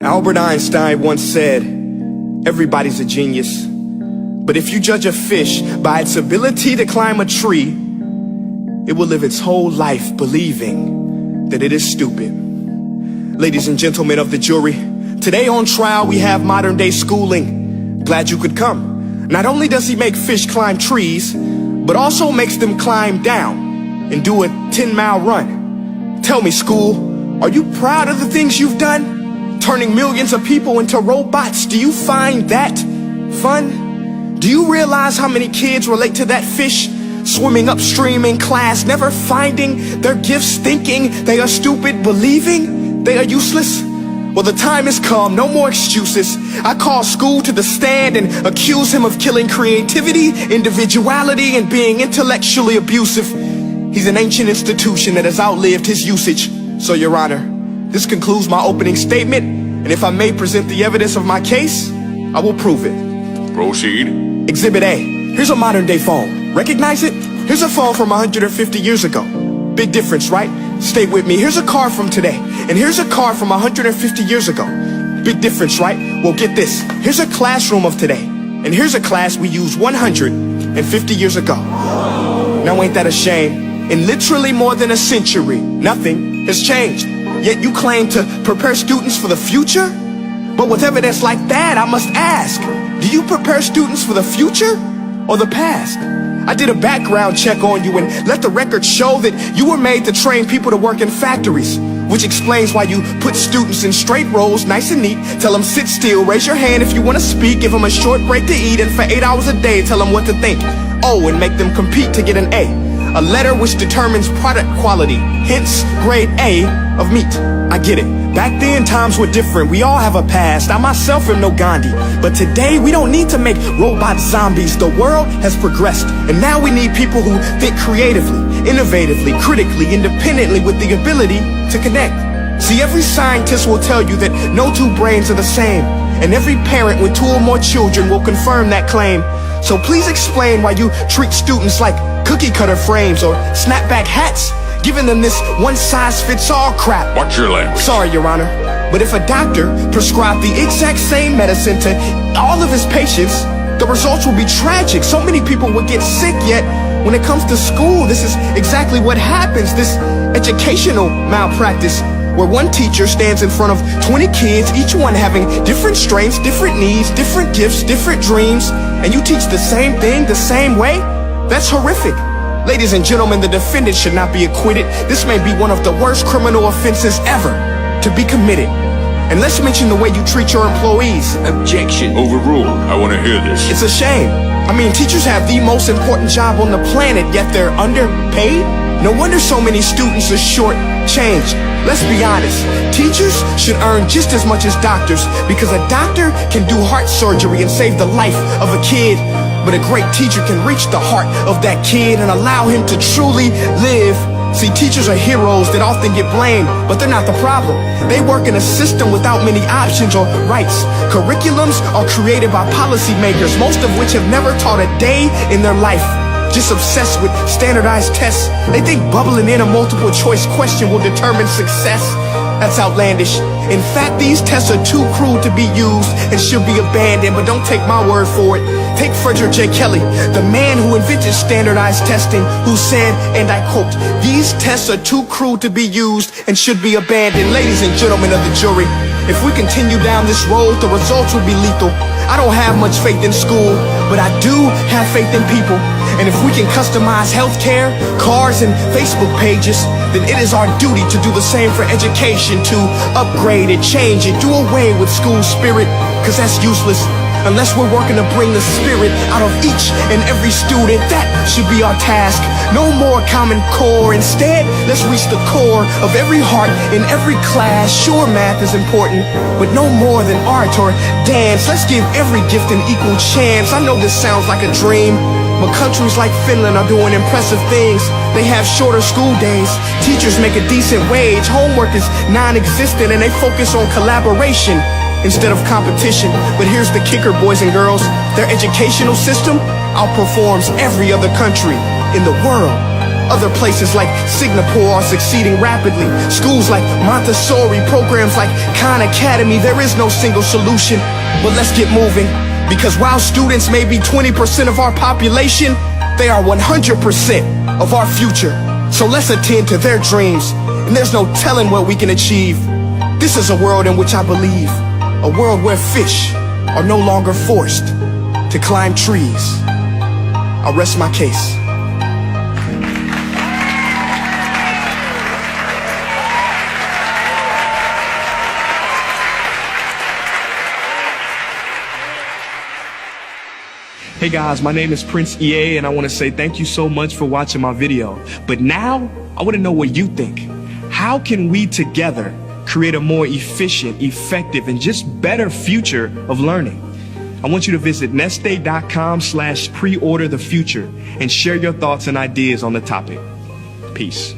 Albert Einstein once said, everybody's a genius, but if you judge a fish by its ability to climb a tree, it will live its whole life believing that it is stupid. Ladies and gentlemen of the jury, today on trial we have modern day schooling. Glad you could come. Not only does he make fish climb trees, but also makes them climb down and do a 10-mile run. Tell me, school, are you proud of the things you've done? Turning millions of people into robots, do you find that fun? Do you realize how many kids relate to that fish swimming upstream in class, never finding their gifts, thinking they are stupid, believing they are useless? Well, the time has come, no more excuses. I call school to the stand and accuse him of killing creativity, individuality, and being intellectually abusive. He's an ancient institution that has outlived his usage. So, Your Honor, this concludes my opening statement, and if I may present the evidence of my case, I will prove it. Proceed. Exhibit A. Here's a modern day phone. Recognize it? Here's a phone from 150 years ago. Big difference, right? Stay with me. Here's a car from today, and here's a car from 150 years ago. Big difference, right? Well, get this. Here's a classroom of today, and here's a class we used 150 years ago. Now ain't that a shame? In literally more than a century, nothing has changed. Yet you claim to prepare students for the future? But with evidence like that, I must ask, do you prepare students for the future or the past? I did a background check on you and let the record show that you were made to train people to work in factories, which explains why you put students in straight rows, nice and neat, tell them sit still, raise your hand if you want to speak, give them a short break to eat, and for 8 hours a day, tell them what to think. Oh, and make them compete to get an A letter which determines product quality, hence grade A of meat. I get it. Back then, times were different. We all have a past. I myself am no Gandhi. But today, we don't need to make robot zombies. The world has progressed. And now we need people who think creatively, innovatively, critically, independently, with the ability to connect. See, every scientist will tell you that no two brains are the same. And every parent with 2 or more children will confirm that claim. So please explain why you treat students like cookie cutter frames or snapback hats, giving them this one-size-fits-all crap. Watch your language. Sorry, Your Honor, but if a doctor prescribed the exact same medicine to all of his patients, the results will be tragic. So many people would get sick, yet when it comes to school, this is exactly what happens. This educational malpractice, where one teacher stands in front of 20 kids, each one having different strengths, different needs, different gifts, different dreams, and you teach the same thing the same way? That's horrific. Ladies and gentlemen, the defendant should not be acquitted. This may be one of the worst criminal offenses ever to be committed. And let's mention the way you treat your employees. Objection. Overruled. I want to hear this. It's a shame. I mean, teachers have the most important job on the planet, yet they're underpaid? No wonder so many students are short-changed. Let's be honest, teachers should earn just as much as doctors, because a doctor can do heart surgery and save the life of a kid, but a great teacher can reach the heart of that kid and allow him to truly live. See, teachers are heroes that often get blamed, but they're not the problem. They work in a system without many options or rights. Curriculums are created by policymakers, most of which have never taught a day in their life. Just obsessed with standardized tests. They think bubbling in a multiple choice question will determine success. That's outlandish. In fact, these tests are too cruel to be used and should be abandoned, but don't take my word for it. Take Frederick J. Kelly, the man who invented standardized testing, who said, and I quote, "These tests are too cruel to be used and should be abandoned." Ladies and gentlemen of the jury, if we continue down this road, the results will be lethal. I don't have much faith in school, but I do have faith in people. And if we can customize healthcare, cars, and Facebook pages, then it is our duty to do the same for education, to upgrade it, change it, do away with school spirit, because that's useless unless we're working to bring the spirit out of each and every student. That should be our task. No more Common Core. Instead, let's reach the core of every heart in every class. Sure, math is important, but no more than art or dance. Let's give every gift an equal chance. I know this sounds like a dream, but countries like Finland are doing impressive things. They have shorter school days. Teachers make a decent wage. Homework is non-existent, and they focus on collaboration instead of competition. But here's the kicker, boys and girls. Their educational system outperforms every other country in the world. Other places like Singapore are succeeding rapidly. Schools like Montessori, programs like Khan Academy. There is no single solution, but let's get moving. Because while students may be 20% of our population, they are 100% of our future. So let's attend to their dreams, and there's no telling what we can achieve. This is a world in which I believe, a world where fish are no longer forced to climb trees. I'll rest my case. Hey guys, my name is Prince EA, and I want to say thank you so much for watching my video. But now, I want to know what you think. How can we together create a more efficient, effective, and just better future of learning? I want you to visit nestday.com/preorder the future and share your thoughts and ideas on the topic. Peace.